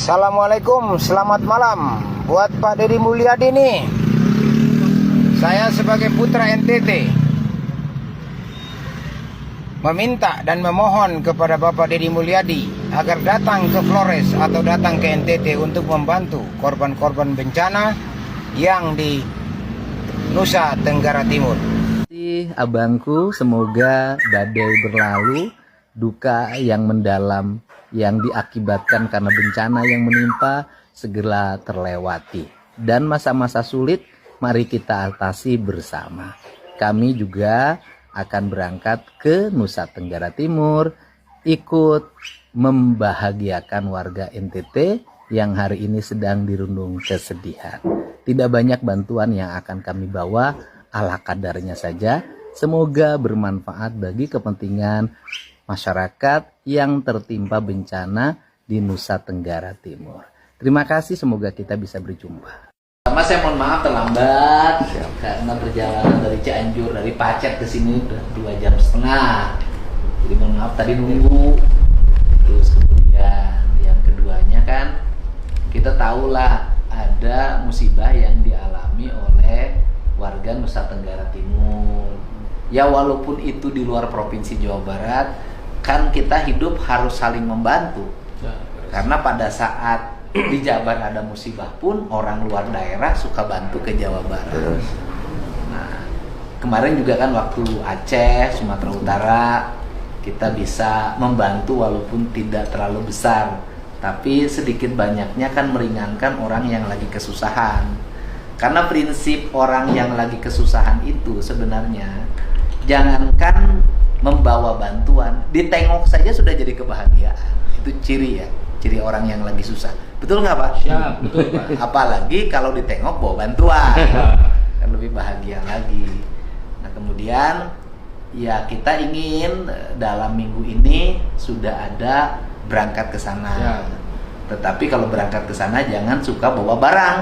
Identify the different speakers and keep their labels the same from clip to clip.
Speaker 1: Assalamualaikum, selamat malam buat Pak Deddy Mulyadi nih. Saya sebagai putra NTT meminta dan memohon kepada Bapak Deddy Mulyadi agar datang ke Flores atau datang ke NTT untuk membantu korban-korban bencana yang di Nusa Tenggara Timur.
Speaker 2: Abangku, semoga badai berlalu, duka yang mendalam yang diakibatkan karena bencana yang menimpa segera terlewati. Dan masa-masa sulit mari kita atasi bersama. Kami juga akan berangkat ke Nusa Tenggara Timur, ikut membahagiakan warga NTT yang hari ini sedang dirundung kesedihan. Tidak banyak bantuan yang akan kami bawa, ala kadarnya saja. Semoga bermanfaat bagi kepentingan masyarakat yang tertimpa bencana di Nusa Tenggara Timur. Terima kasih, semoga kita bisa berjumpa.
Speaker 3: Mas, saya mohon maaf terlambat karena perjalanan dari Cianjur, dari Pacet ke sini udah 2,5 jam. Jadi mohon maaf tadi nunggu. Terus kemudian yang keduanya kan kita tahulah ada musibah yang dialami oleh warga Nusa Tenggara Timur. Ya walaupun itu di luar provinsi Jawa Barat, kan kita hidup harus saling membantu. Karena pada saat di Jabar ada musibah pun orang luar daerah suka bantu ke Jawa Barat. Nah, kemarin juga kan waktu Aceh, Sumatera Utara, kita bisa membantu walaupun tidak terlalu besar, tapi sedikit banyaknya kan meringankan orang yang lagi kesusahan. Karena prinsip orang yang lagi kesusahan itu sebenarnya jangankan membawa bantuan, ditengok saja sudah jadi kebahagiaan. Itu ciri ya, ciri orang yang lagi susah. Betul nggak Pak?
Speaker 4: Siap, betul Pak.
Speaker 3: Apalagi kalau ditengok bawa bantuan, kan lebih bahagia lagi. Nah kemudian ya kita ingin dalam minggu ini sudah ada berangkat ke sana.
Speaker 4: Ya.
Speaker 3: Tetapi kalau berangkat ke sana jangan suka bawa barang.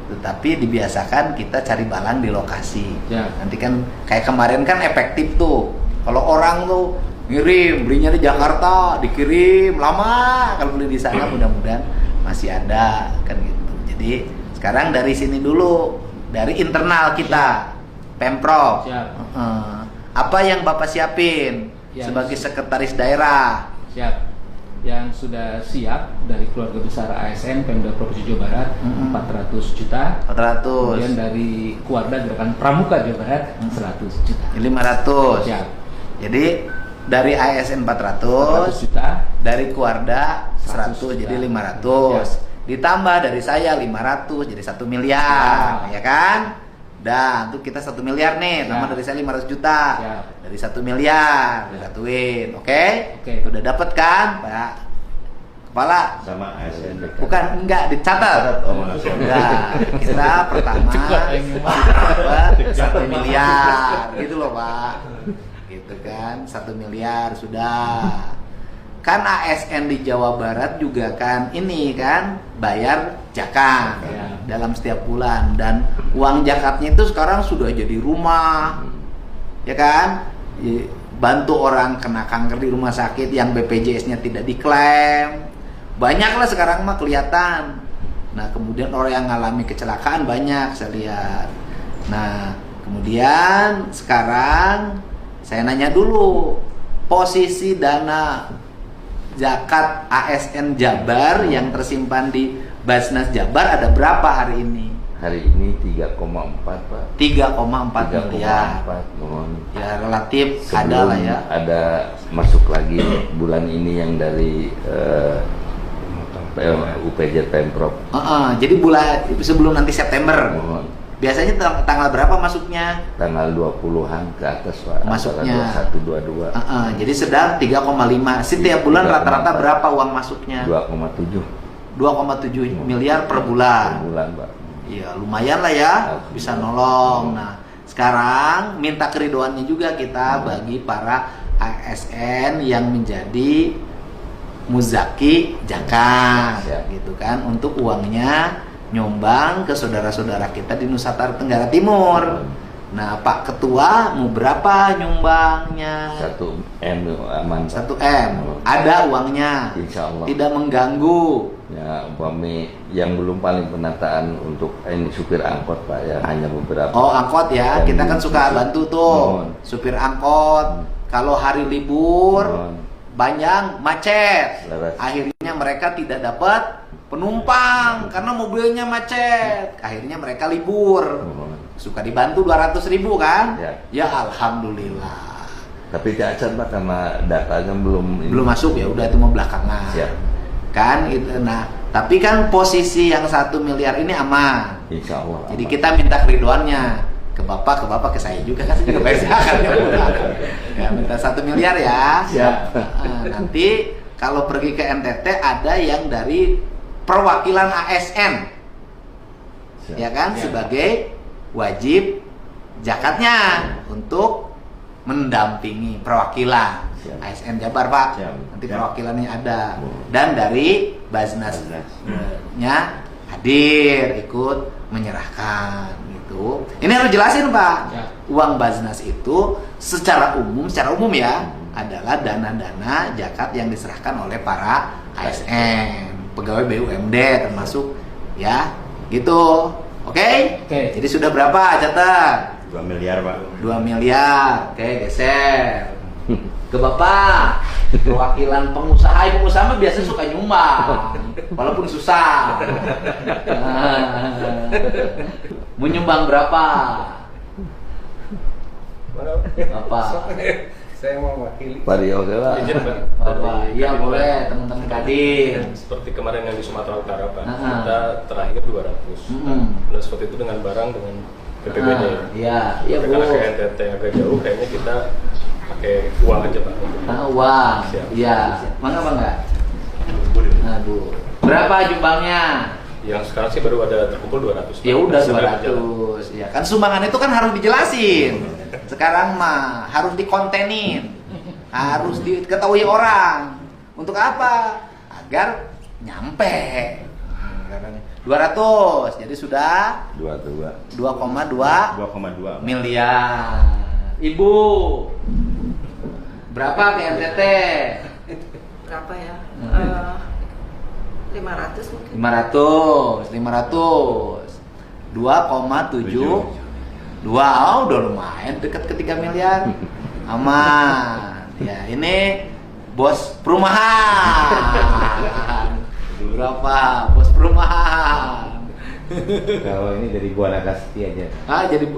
Speaker 3: Tetapi dibiasakan kita cari barang di lokasi.
Speaker 4: Ya.
Speaker 3: Nanti kan kayak kemarin kan efektif tuh. Kalau orang tuh ngirim, belinya di Jakarta, dikirim lama. Kalau beli di sana mudah-mudahan masih ada kan gitu. Jadi sekarang dari sini dulu, dari internal kita, Pemprov.
Speaker 4: Siap.
Speaker 3: Apa yang Bapak siapin
Speaker 4: Ya.
Speaker 3: sebagai sekretaris daerah?
Speaker 4: Siap. Yang sudah siap dari keluarga besar ASN Pemda Provinsi Jawa Barat 400 juta.
Speaker 3: 400.
Speaker 4: Kemudian dari Kuarda Gerakan Pramuka Jawa Barat 100 juta.
Speaker 3: 500.
Speaker 4: Siap.
Speaker 3: Jadi dari ASN 400
Speaker 4: juta,
Speaker 3: dari Kuarda 100
Speaker 4: 100
Speaker 3: jadi
Speaker 4: juta.
Speaker 3: 500. Ditambah dari saya 500 jadi 1 miliar, ya kan? Dan tuh kita 1 miliar nih, tambah dari saya 500 juta.
Speaker 4: Siap.
Speaker 3: Dari 1 miliar disatuin, oke?
Speaker 4: Oke.
Speaker 3: Udah dapet kan, Pak Kepala?
Speaker 5: Sama ASN
Speaker 3: Bukan, enggak, dicatat. Nah, kita pertama dapat 1 miliar, gitu loh Pak. Gitu kan, 1 miliar sudah. Kan ASN di Jawa Barat juga kan ini kan bayar zakat dalam setiap bulan, dan uang zakatnya itu sekarang sudah jadi rumah, ya kan? Bantu orang kena kanker di rumah sakit yang BPJS-nya tidak diklaim. Banyaklah sekarang mah kelihatan. Nah, kemudian orang yang mengalami kecelakaan banyak saya lihat. Nah, kemudian sekarang saya nanya dulu, posisi dana zakat ASN Jabar yang tersimpan di Basnas Jabar ada berapa hari ini?
Speaker 5: Hari ini 3,4 Pak.
Speaker 3: 3,4 miliar.
Speaker 5: 3,4 mohon.
Speaker 3: Ya relatif ada
Speaker 5: Sebelum
Speaker 3: lah ya.
Speaker 5: Ada masuk lagi bulan ini yang dari UPJ Pemprov.
Speaker 3: Jadi bulan sebelum nanti September.
Speaker 5: Mohon.
Speaker 3: Biasanya tanggal berapa masuknya?
Speaker 5: Tanggal 20-an ke atas Pak.
Speaker 3: Masuknya.
Speaker 5: 21, 22.
Speaker 3: Jadi sedang 3,5. Setiap bulan
Speaker 5: 3,4.
Speaker 3: rata-rata berapa uang masuknya?
Speaker 5: 2,7
Speaker 3: 2,7 miliar per bulan.
Speaker 5: per bulan Pak.
Speaker 3: Iya, lumayan lah ya, bisa nolong. Nah, sekarang minta keridoannya juga kita bagi para ASN yang menjadi muzaki zakat, gitu kan, untuk uangnya nyumbang ke saudara-saudara kita di Nusa Tenggara Timur. Nah, Pak Ketua mau berapa nyumbangnya?
Speaker 5: 1 M aman.
Speaker 3: 1 M. Ada uangnya.
Speaker 5: Insya Allah.
Speaker 3: Tidak mengganggu.
Speaker 5: Ya, umpami yang belum paling penataan untuk ini supir angkot Pak ya, hanya beberapa.
Speaker 3: Oh, angkot ya.
Speaker 5: Dan
Speaker 3: Kita kan suka bantu tuh. Supir angkot. Kalau hari libur banyak macet.
Speaker 5: Laras.
Speaker 3: Akhirnya mereka tidak dapat penumpang karena mobilnya macet. Akhirnya mereka libur. Suka dibantu 200.000 kan? Ya alhamdulillah.
Speaker 5: Tapi cacat Pak karena datanya belum
Speaker 3: Masuk ya, udah itu mau belakangan.
Speaker 5: Siap.
Speaker 3: Kan itu. Nah, tapi kan posisi yang 1 miliar ini aman.
Speaker 5: Insya Allah.
Speaker 3: Jadi kita minta keriduannya ke bapak, ke saya juga kan, saya juga bayar zakat ya. Ya, minta 1 miliar ya.
Speaker 5: Siap.
Speaker 3: Nanti kalau pergi ke NTT ada yang dari perwakilan ASN.
Speaker 5: Siap.
Speaker 3: Ya kan, sebagai wajib zakatnya untuk mendampingi perwakilan.
Speaker 5: Siap.
Speaker 3: ASN Jabar Pak.
Speaker 5: Siap.
Speaker 3: Nanti
Speaker 5: Siap.
Speaker 3: perwakilannya ada. Dan dari Basnas-nya hadir ikut menyerahkan gitu. Ini harus jelasin Pak.
Speaker 4: Ya.
Speaker 3: Uang Basnas itu secara umum ya adalah dana-dana zakat yang diserahkan oleh para ASN, pegawai BUMD termasuk ya, gitu. Oke? Jadi sudah berapa? Catat.
Speaker 5: 2 miliar Pak.
Speaker 3: 2 miliar. Oke, geser. Ke Bapak. Perwakilan pengusaha. Pengusaha mah biasanya suka nyumbang. Walaupun susah. Mau nyumbang berapa? Bapak.
Speaker 6: Saya mau wakili.
Speaker 5: Vario Pak.
Speaker 6: Izin Pak.
Speaker 3: Bapak. Iya boleh, teman-teman Kadin.
Speaker 6: Seperti kemarin yang di Sumatera Utara Pak,
Speaker 3: Aha.
Speaker 6: kita terakhir 200. Dan seperti itu dengan barang dengan PPB-nya.
Speaker 3: Iya, iya Bu.
Speaker 6: Karena ke NTT agak jauh, kayaknya kita pakai uang aja Pak.
Speaker 3: Uang.
Speaker 6: Siap.
Speaker 3: Iya. Mangga Bangga. Aduh. Berapa jumlahnya?
Speaker 6: Yang sekarang sih baru ada terkumpul 200.
Speaker 3: Ya udah
Speaker 6: Sudah berjalan.
Speaker 3: 200. Ya kan sumbangan itu kan harus dijelasin. Sekarang mah harus dikontenin. Harus diketahui orang. Untuk apa? Agar nyampe. 200. Jadi sudah 2,2
Speaker 5: 2,2
Speaker 3: miliar. Ibu, berapa ke NTT?
Speaker 7: Berapa ya? 500 mungkin.
Speaker 3: 500. 2,7 udah lumayan dekat ke 3 miliar. Aman. Ya, ini bos perumahan. Berapa? Bos perumahan.
Speaker 5: Kalau ini dari Buana Kasti aja.
Speaker 3: Dari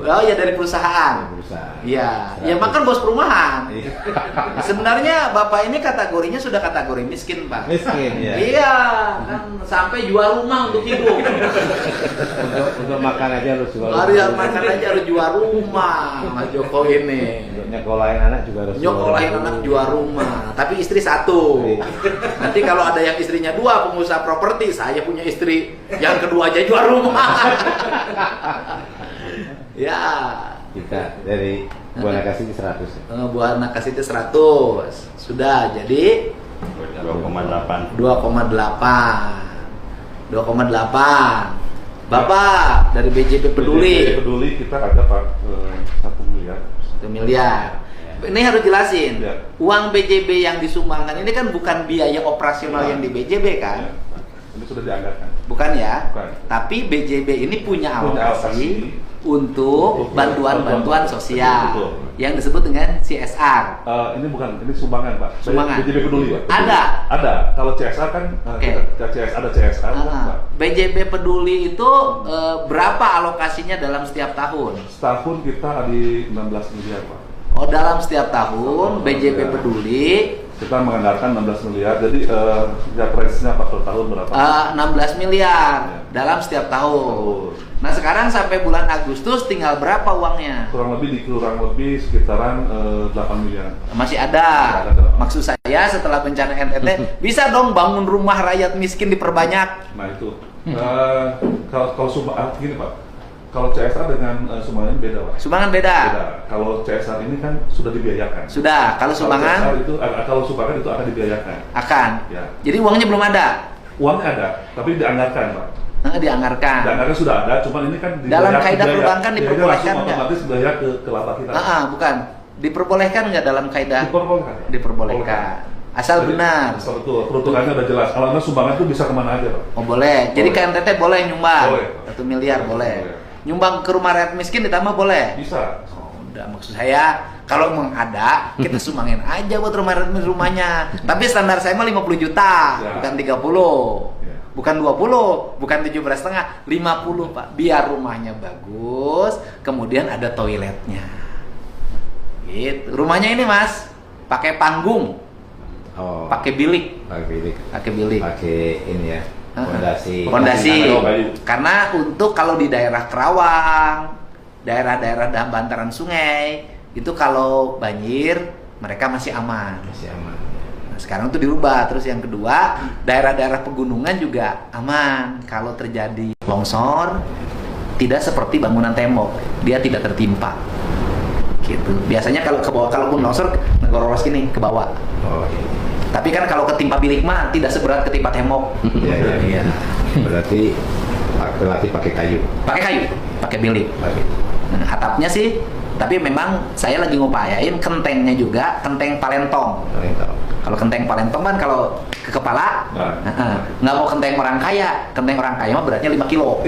Speaker 3: perusahaan. Iya, ya makan bos perumahan. Sebenarnya Bapak ini kategorinya sudah kategori miskin, Pak.
Speaker 5: Miskin ya.
Speaker 3: Iya, kan sampai jual rumah untuk hidup.
Speaker 5: Untuk makan aja harus jual.
Speaker 3: Makan aja harus jual rumah, Mas Joko ini.
Speaker 5: Untuk nyekolahin anak juga harus.
Speaker 3: Nyokolahin anak jual rumah, tapi istri 1. Nanti kalau ada yang istrinya 2, pengusaha properti, saya punya istri yang kedua aja jual rumah. Ya.
Speaker 5: Kita dari Buana Kasti 100.
Speaker 3: Buana Kasti 100. Sudah jadi
Speaker 5: 2,8.
Speaker 3: 2,8. Bapak dari BJB Peduli.
Speaker 8: Peduli kita ada Pak 1 miliar.
Speaker 3: 1 miliar. Ini harus jelasin.
Speaker 8: Ya.
Speaker 3: Uang BJB yang disumbangkan ini kan bukan biaya operasional yang di BJB kan?
Speaker 8: Ya. Ini sudah dianggarkan.
Speaker 3: Bukan ya?
Speaker 8: Bukan.
Speaker 3: Tapi BJB ini punya
Speaker 8: Punya
Speaker 3: alokasi
Speaker 8: alokasi
Speaker 3: untuk bantuan-bantuan sosial
Speaker 8: Betul.
Speaker 3: yang disebut dengan CSR.
Speaker 8: Ini bukan, ini sumbangan Pak.
Speaker 3: Sumbangan.
Speaker 8: BJB Peduli Pak.
Speaker 3: Ada?
Speaker 8: Ada. Kalau CSR kan
Speaker 3: Oke.
Speaker 8: ada CSR kan, Pak.
Speaker 3: BJB Peduli itu berapa alokasinya dalam setiap tahun?
Speaker 8: Setahun kita ada di 16 miliar Pak.
Speaker 3: Oh, dalam setiap tahun BJB
Speaker 8: Ya.
Speaker 3: Peduli
Speaker 8: Kita mengandalkan 16 miliar. Jadi ya price-nya Pak per tahun berapa?
Speaker 3: 16 miliar
Speaker 8: Ya.
Speaker 3: dalam setiap tahun.
Speaker 8: Tahun.
Speaker 3: Nah, sekarang sampai bulan Agustus tinggal berapa uangnya?
Speaker 8: Kurang lebih sekitaran 8 miliar.
Speaker 3: Masih ada.
Speaker 8: Ada.
Speaker 3: Maksud saya setelah bencana NTT bisa dong bangun rumah rakyat miskin diperbanyak.
Speaker 8: Nah itu. Kalau sumbangan gini Pak. Kalau CSR dengan sumbangan beda Pak.
Speaker 3: Sumbangan beda.
Speaker 8: Kalau CSR ini kan sudah dibiayakan.
Speaker 3: Sudah. Kalau sumbangan
Speaker 8: Kalau sumbangan itu akan dibiayakan.
Speaker 3: akan.
Speaker 8: Ya.
Speaker 3: Jadi uangnya belum ada.
Speaker 8: Uangnya ada, tapi dianggarkan Pak.
Speaker 2: Dianggarkan.
Speaker 8: Anggarannya sudah ada, cuman ini kan
Speaker 2: Dalam
Speaker 8: dibayar-
Speaker 2: kaidah
Speaker 8: biaya-
Speaker 2: perbankan
Speaker 8: biayanya
Speaker 2: diperbolehkan
Speaker 8: langsung
Speaker 2: nggak?
Speaker 8: otomatis bayar ke laba kita.
Speaker 2: Bukan. Diperbolehkan nggak dalam kaidah?
Speaker 8: Diperbolehkan.
Speaker 2: Diperbolehkan. Asal
Speaker 8: Jadi,
Speaker 2: benar.
Speaker 8: Betul, peruntukannya udah jelas. Kalau anda sumbangan itu bisa kemana aja, Pak?
Speaker 2: Oh boleh. Jadi
Speaker 8: Boleh.
Speaker 2: KNTT boleh nyumbang.
Speaker 8: Boleh.
Speaker 2: 1 miliar boleh.
Speaker 8: Boleh.
Speaker 2: Nyumbang ke rumah rakyat miskin ditambah boleh.
Speaker 8: Bisa.
Speaker 2: Oh, udah maksud saya kalau emang ada kita sumbangin aja buat rumahnya. Tapi standar saya mah 50 juta,
Speaker 8: Ya.
Speaker 2: bukan 30.
Speaker 8: Ya.
Speaker 2: Bukan 20, bukan 17,5, 50 Pak. Biar rumahnya bagus, kemudian ada toiletnya. Gitu. Rumahnya ini Mas, pakai panggung,
Speaker 9: Oh,
Speaker 2: pakai bilik,
Speaker 9: pakai bilik, pakai ini ya, fondasi.
Speaker 2: Karena untuk kalau di daerah Kerawang, daerah-daerah bantaran sungai, itu kalau banjir mereka masih aman.
Speaker 9: Masih aman.
Speaker 2: Nah, sekarang itu dirubah. Terus yang kedua, daerah-daerah pegunungan juga aman. Kalau terjadi longsor, tidak seperti bangunan tembok, dia tidak tertimpa. Gitu. Biasanya kalau ke bawah, kalaupun longsor ngegoros gini ke bawah.
Speaker 9: Oh iya.
Speaker 2: Tapi kan kalau ketimpa bilik mah tidak seberat ketimpa tembok.
Speaker 9: Iya. Berarti pakai kayu.
Speaker 2: Pakai kayu, pakai bilik. Nah, atapnya sih, tapi memang saya lagi ngupayain kentengnya juga, kenteng palentong. Kalau kenteng palentong kan kalau ke kepala, nggak mau kenteng orang kaya. Kenteng orang kaya mah beratnya 5 kilo.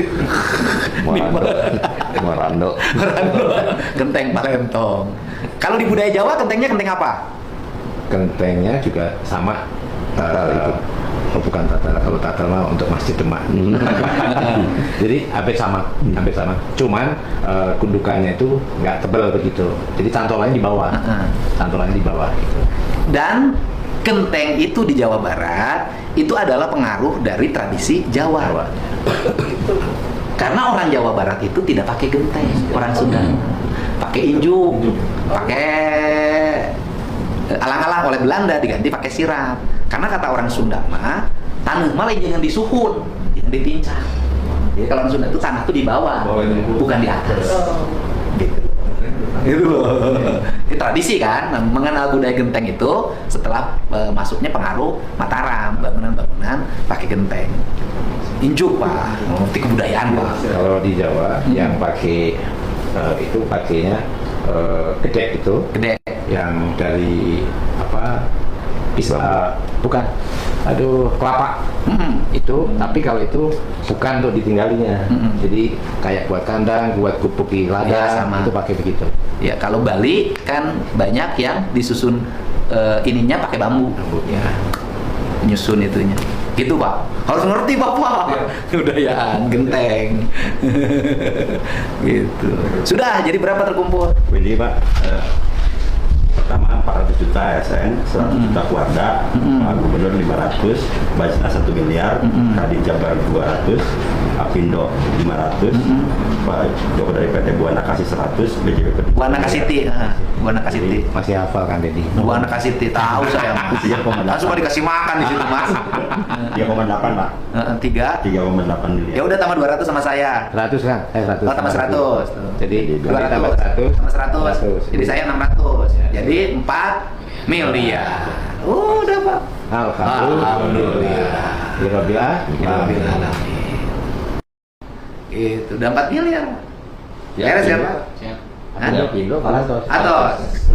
Speaker 5: Morando.
Speaker 2: Kenteng palentong. Kalau di budaya Jawa kentengnya kenteng apa?
Speaker 9: Kentengnya juga sama. Itu. Oh, bukan tatal. Kalau tatal mah untuk Masjid Demak. Jadi hampir sama. Cuman gundukannya itu nggak tebal begitu. Jadi cantolannya di bawah. Cantolannya di bawah. Gitu.
Speaker 2: Dan kenteng itu di Jawa Barat itu adalah pengaruh dari tradisi Jawa. Karena orang Jawa Barat itu tidak pakai genteng, orang Sunda pakai injuk, pakai alang-alang oleh Belanda diganti pakai sirap. Karena kata orang Sunda mah tanah malah jangan disuhun, yang ditincang. Jadi kalau orang Sunda itu tanah itu di bawah, bukan di atas. Gitu. Itu loh. Ini tradisi kan, mengenal budaya genteng itu setelah masuknya pengaruh Mataram, bangunan-bangunan pakai genteng. Injuk Pak, ngerti kebudayaan Pak.
Speaker 9: Kalau di Jawa yang pakai itu pakainya gedek itu,
Speaker 2: Gede.
Speaker 9: yang dari apa? Bisa bukan. Kelapa. Itu, tapi kalau itu bukan untuk ditinggalinya. Jadi kayak buat kandang, buat kupuki
Speaker 2: Ya,
Speaker 9: ladang,
Speaker 2: sama.
Speaker 9: itu pakai begitu.
Speaker 2: Ya kalau Bali kan banyak yang disusun ininya pakai bambu.
Speaker 9: Ya.
Speaker 2: Nyusun itunya. Gitu Pak. Harus ngerti Bapak. Kebudayaan genteng. Gitu. Sudah, jadi berapa terkumpul?
Speaker 10: Jadi Pak, pertama 400 juta ASN, 100 juta keluarga, Pak Gubernur 500, Bajna 1 miliar, Kadin Jabar 200, Apindo 500, Pak Joko dari PT Buana kasih 100, BJP
Speaker 2: Buana Kasiti. Buana Kasiti.
Speaker 9: Masih hafal kan Dedi?
Speaker 2: Buana Kasiti tahu saya Mas. Langsung mau dikasih makan di situ Mas.
Speaker 10: 3,8 Pak.
Speaker 2: 3.
Speaker 10: 3,8 miliar.
Speaker 2: Ya udah tambah 200 sama saya.
Speaker 9: 100 kan? 100.
Speaker 2: Oh, tambah 100.
Speaker 9: Jadi
Speaker 2: 200
Speaker 9: tambah 100.
Speaker 2: sama 100. Jadi saya 600. Jadi 4 miliar. Udah Pak.
Speaker 9: Alhamdulillah.
Speaker 2: Alhamdulillah. Itu udah 4 miliar. Beres ya Pak?
Speaker 4: Siap.
Speaker 2: Hah?
Speaker 9: Pindo 400.
Speaker 2: Atau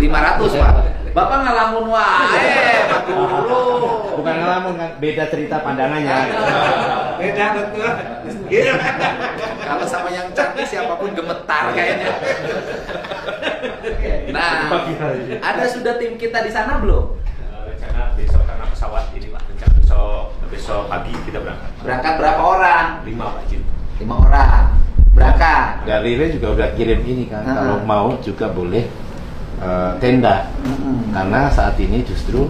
Speaker 2: 500 Pak. Bapak ngalamun wae, Pak Guru.
Speaker 9: Bukan ngelamun kan, beda cerita pandangannya.
Speaker 2: Beda betul. Kalau sama yang cantik siapapun gemetar kayaknya. Nah, ada sudah tim kita di sana belum?
Speaker 11: Rencana besok karena pesawat ini Pak, rencana besok pagi kita berangkat.
Speaker 2: Berangkat berapa orang?
Speaker 11: 5 Pak Jin.
Speaker 2: 5 orang. Berangkat.
Speaker 9: Dari Rire juga udah kirim ini kan, kalau mau juga boleh tenda. Karena saat ini justru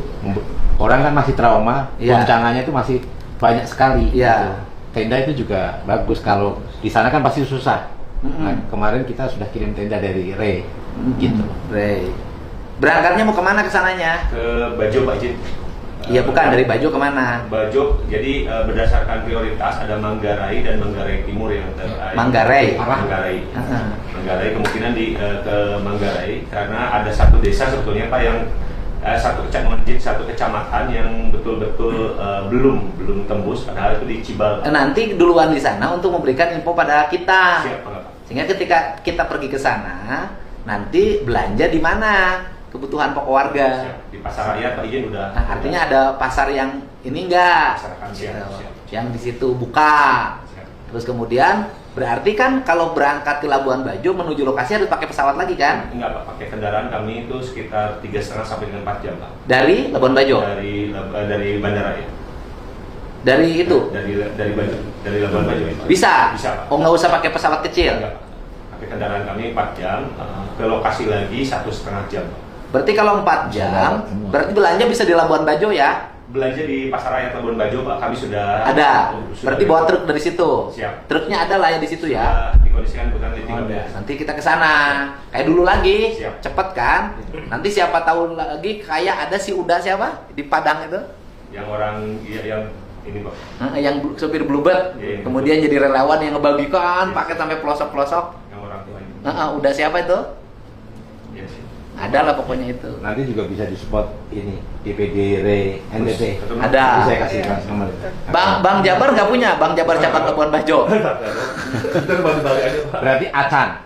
Speaker 9: orang kan masih trauma, goncangannya itu masih banyak sekali. Gitu. Tenda itu juga bagus, kalau di sana kan pasti susah. Nah, kemarin kita sudah kirim tenda dari Ray. Gitu.
Speaker 2: Ray. Berangkatnya mau kemana kesananya?
Speaker 11: Ke Bajo Pak Jin.
Speaker 2: Iya bukan, dari Bajo kemana?
Speaker 11: Bajo, jadi berdasarkan prioritas ada Manggarai dan Manggarai Timur yang terakhir.
Speaker 2: Manggarai?
Speaker 11: Manggarai. Manggarai kemungkinan ke Manggarai karena ada satu desa sebetulnya Pak yang satu kecamatan yang betul-betul belum tembus, padahal itu di Cibal.
Speaker 3: Nanti duluan di sana untuk memberikan info pada kita.
Speaker 11: Siap, Pak.
Speaker 3: Sehingga ketika kita pergi ke sana, nanti belanja di mana? Kebutuhan pokok warga.
Speaker 11: Siap. Di pasar rakyat Pak Izin udah.
Speaker 3: Nah, artinya ada pasar yang ini enggak?
Speaker 11: Masyarakat,
Speaker 3: Gitu.
Speaker 11: siap.
Speaker 3: Yang di situ buka.
Speaker 11: Siap.
Speaker 3: Terus kemudian berarti kan kalau berangkat ke Labuan Bajo menuju lokasi harus pakai pesawat lagi kan?
Speaker 11: Enggak Pak, pakai kendaraan kami itu sekitar 3,5 sampai dengan 4 jam Pak.
Speaker 3: Dari Labuan Bajo?
Speaker 11: Dari bandara ya.
Speaker 3: Dari itu?
Speaker 11: Dari Labuan Bajo.
Speaker 3: Bisa?
Speaker 11: Bisa Pak.
Speaker 3: Oh, nggak usah pakai pesawat kecil?
Speaker 11: Enggak Pak. Pakai kendaraan kami 4 jam, ke lokasi lagi 1,5 jam Pak.
Speaker 3: Berarti kalau 4 jam, berarti belanja bisa di Labuan Bajo ya?
Speaker 11: Belanja di pasar rakyat Labuan Bajo Pak, kami sudah
Speaker 3: Ada. Berarti bawa truk dari situ.
Speaker 11: Siap.
Speaker 3: Truknya ada lah ya di situ ya.
Speaker 11: Dikondisikan bukan di
Speaker 3: Nanti kita ke sana. Kayak dulu lagi.
Speaker 11: Siap.
Speaker 3: Cepet kan? Nanti siapa tahu lagi kayak ada si Uda siapa di Padang itu?
Speaker 11: Yang orang yang ini Pak.
Speaker 3: Yang sopir Bluebird.
Speaker 11: Iya,
Speaker 3: Kemudian jadi relawan yang ngebagikan pakai sampai pelosok-pelosok.
Speaker 11: Yang orang tua ini.
Speaker 3: Udah siapa itu?
Speaker 11: Iya sih.
Speaker 3: Ada lah pokoknya itu.
Speaker 9: Nanti juga bisa di spot ini DPD Re NTT.
Speaker 3: Ada.
Speaker 9: Saya kasih nomor.
Speaker 3: Bang Jabar nggak punya? Bang Jabar cabang Labuan Bajo.
Speaker 9: Berarti Acan.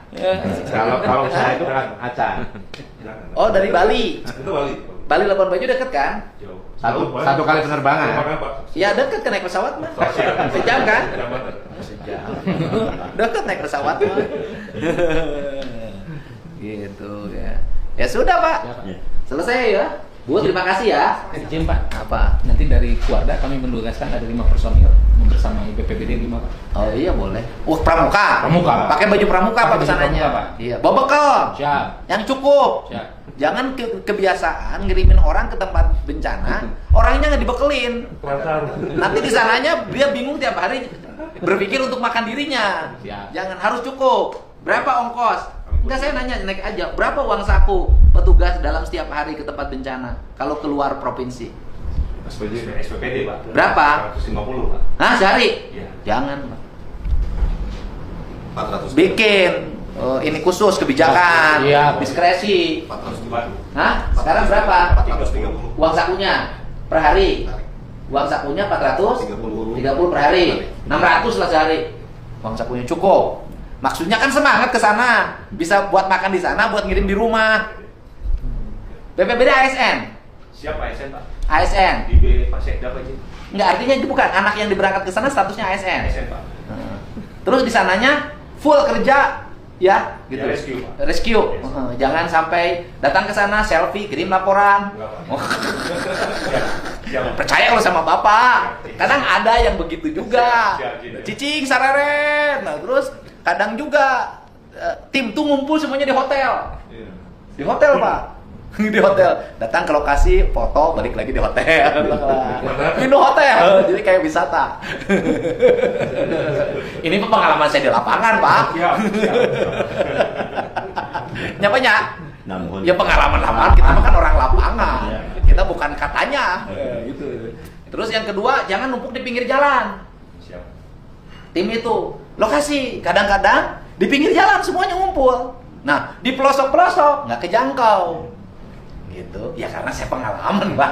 Speaker 9: Kalau saya itu kan Acan.
Speaker 3: Oh, dari Bali.
Speaker 8: Itu Bali.
Speaker 3: Bali Labuan Bajo dekat kan?
Speaker 9: Satu kali penerbangan.
Speaker 3: Ya dekat kan naik pesawat mah. Sejam kan? Sejam. Dekat naik pesawat mah. Gitu ya. Ya sudah Pak. Selesai ya. Bu, terima kasih ya.
Speaker 4: Izin Pak.
Speaker 3: Apa?
Speaker 4: Nanti dari keluarga kami menugaskan ada 5 personil membersamai BPBD 5 Pak.
Speaker 3: Oh iya boleh. Pramuka.
Speaker 4: Pramuka.
Speaker 3: Pakai baju pramuka Pak
Speaker 4: Pakai baju
Speaker 3: kesananya.
Speaker 4: pramuka, Pak.
Speaker 3: Iya. Bawa bekal.
Speaker 4: Siap.
Speaker 3: Yang cukup.
Speaker 4: Siap.
Speaker 3: Jangan kebiasaan ngirimin orang ke tempat bencana, orangnya nggak dibekelin. Nanti di sananya dia bingung tiap hari berpikir untuk makan dirinya.
Speaker 4: Siap.
Speaker 3: Jangan, harus cukup. Berapa ongkos? Enggak, saya nanya naik aja. Berapa uang saku petugas dalam setiap hari ke tempat bencana kalau keluar provinsi?
Speaker 11: SPPD Pak.
Speaker 3: Berapa?
Speaker 11: 150 Pak.
Speaker 3: Hah, sehari?
Speaker 11: Iya.
Speaker 3: Jangan, Pak. Bikin ini khusus kebijakan,
Speaker 4: Iya.
Speaker 3: diskresi.
Speaker 11: 400.
Speaker 3: Hah? Sekarang berapa?
Speaker 11: 330.
Speaker 3: Uang sakunya per hari. Uang sakunya 430 per hari. 600 lah sehari. Uang sakunya cukup. Maksudnya kan semangat ke sana, bisa buat makan di sana, buat ngirim di rumah. BPBD ASN.
Speaker 11: Siapa ASN Pak?
Speaker 3: ASN.
Speaker 11: Di Pak Sekda Pak Izin.
Speaker 3: Enggak, artinya itu bukan anak yang diberangkat ke sana statusnya ASN.
Speaker 11: ASN Pak.
Speaker 3: Terus di sananya full kerja ya, gitu.
Speaker 11: Ya, rescue, Pak.
Speaker 3: Rescue.
Speaker 11: Yes.
Speaker 3: Jangan sampai datang ke sana selfie, kirim laporan.
Speaker 11: Enggak, Pak. Siap.
Speaker 3: Percaya kalau sama Bapak. Kadang ada yang begitu juga.
Speaker 11: Siap.
Speaker 3: Cicing sareren. Nah, terus kadang juga tim tuh ngumpul semuanya di hotel. Di hotel, Pak. Di hotel. Datang ke lokasi, foto, balik lagi di hotel. Pindah hotel. Jadi kayak wisata. Ini pengalaman saya di lapangan, Pak.
Speaker 11: Siap.
Speaker 3: Nyapanya?
Speaker 10: Namun
Speaker 3: Ya pengalaman lapangan, kita kan orang lapangan. Kita bukan katanya. Gitu. Terus yang kedua, jangan numpuk di pinggir jalan.
Speaker 11: Siap.
Speaker 3: Tim itu lokasi, kadang-kadang di pinggir jalan semuanya ngumpul. Nah, di pelosok-pelosok nggak kejangkau. Gitu. Ya karena saya pengalaman, Pak.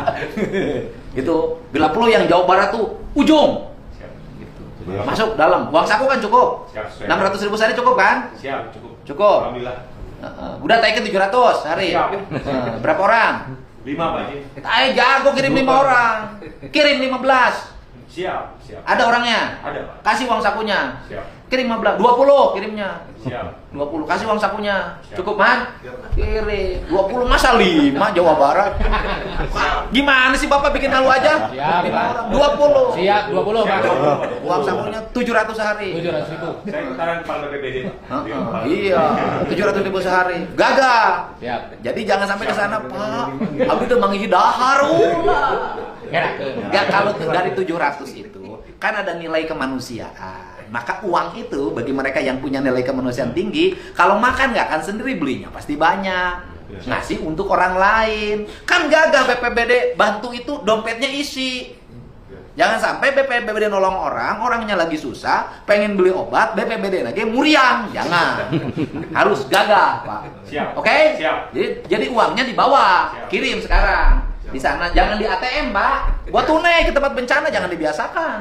Speaker 3: Gitu. Bila perlu yang Jawa Barat tuh ujung.
Speaker 11: Siap.
Speaker 3: Gitu. Masuk dalam. Uang saku kan cukup.
Speaker 11: Siap.
Speaker 3: 600.000 sehari cukup kan?
Speaker 11: Siap, cukup.
Speaker 3: Cukup.
Speaker 11: Alhamdullah.
Speaker 3: Udah taikin 700 hari.
Speaker 11: Siap.
Speaker 3: Berapa orang?
Speaker 11: 5 Pak Izin.
Speaker 3: Ayo jago kirim 5 orang. Kirim 15.
Speaker 11: Siap.
Speaker 3: Ada orangnya?
Speaker 11: Ada Pak.
Speaker 3: Kasih uang sakunya.
Speaker 11: Siap.
Speaker 3: Kirim 15, 20 kirimnya.
Speaker 11: Siap.
Speaker 3: 20, kasih uang sakunya.
Speaker 11: Siap.
Speaker 3: Cukup, Man? Kirim. 20 masa 5 Jawa Barat. Gimana sih Bapak bikin malu aja?
Speaker 4: Siap,
Speaker 3: 5
Speaker 4: Pak.
Speaker 3: orang. 20.
Speaker 4: Siap, 20 Pak.
Speaker 3: Uang sakunya 700 sehari.
Speaker 4: 700.000.
Speaker 11: Saya putaran kepala BPBD Pak.
Speaker 3: Iya, 700.000 sehari. Gagal.
Speaker 4: Siap.
Speaker 3: Jadi jangan sampai ke sana, Pak. Abi tuh mangi dahar. Enggak, kalau dari 700 itu kan ada nilai kemanusiaan. Maka uang itu bagi mereka yang punya nilai kemanusiaan tinggi, kalau makan nggak akan sendiri, belinya pasti banyak. Ngasih untuk orang lain. Kan gagah BPBD bantu itu dompetnya isi. Jangan sampai BPBD nolong orang, orangnya lagi susah, pengen beli obat, BPBD lagi muriang. Jangan. Harus gagah, Pak.
Speaker 11: Siap.
Speaker 3: Oke?
Speaker 11: Siap.
Speaker 3: Jadi uangnya dibawa, kirim sekarang. Di sana jangan di ATM, Pak. Buat tunai ke tempat bencana jangan dibiasakan.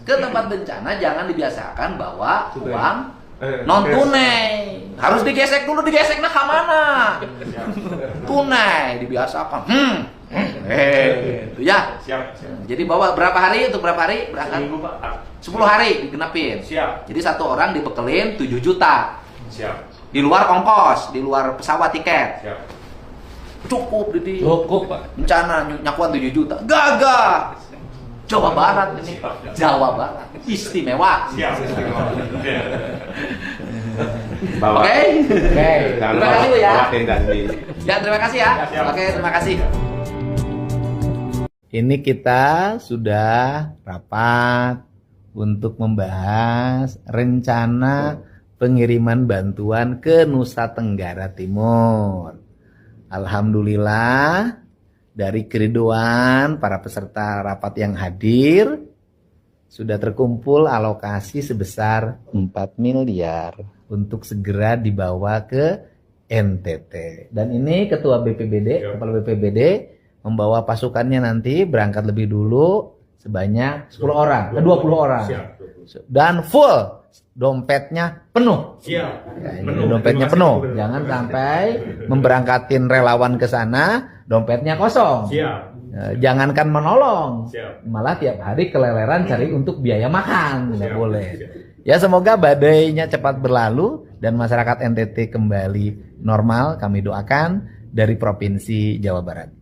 Speaker 3: Ke tempat bencana jangan dibiasakan bawa uang non tunai. Harus digesek dulu, digeseknya ke mana? Tunai dibiasakan. Itu ya.
Speaker 11: Siap.
Speaker 3: Jadi bawa berapa hari? Untuk berapa hari berangkat? 10 hari digenapin.
Speaker 11: Siap.
Speaker 3: Jadi satu orang dibekelin 7 juta.
Speaker 11: Siap.
Speaker 3: Di luar ongkos, di luar pesawat tiket.
Speaker 11: Siap.
Speaker 3: Cukup, Didi.
Speaker 4: Cukup, Pak.
Speaker 3: Bencana nyakuan 7 juta. Gagah. Jawa Barat ini. Jawa Barat. Istimewa.
Speaker 11: Siap.
Speaker 9: Bawa.
Speaker 3: Oke.
Speaker 9: Jangan
Speaker 3: Terima kasih, Bu, ya.
Speaker 9: bawa tenda sendiri.
Speaker 3: Ya, terima kasih ya. Oke, terima kasih.
Speaker 2: Ini kita sudah rapat untuk membahas rencana pengiriman bantuan ke Nusa Tenggara Timur. Alhamdulillah dari keriduan para peserta rapat yang hadir sudah terkumpul alokasi sebesar 4 miliar untuk segera dibawa ke NTT. Dan ini Ketua BPBD, Kepala BPBD membawa pasukannya nanti berangkat lebih dulu sebanyak 10 orang, ke 20 orang. Dan full dompetnya penuh.
Speaker 11: Siap.
Speaker 2: Ya, dompetnya penuh. Jangan sampai memberangkatin relawan ke sana, dompetnya kosong.
Speaker 11: Siap.
Speaker 2: Jangankan menolong,
Speaker 11: Siap.
Speaker 2: malah tiap hari keleleran cari untuk biaya makan, nggak boleh. Ya semoga badainya cepat berlalu dan masyarakat NTT kembali normal. Kami doakan dari Provinsi Jawa Barat.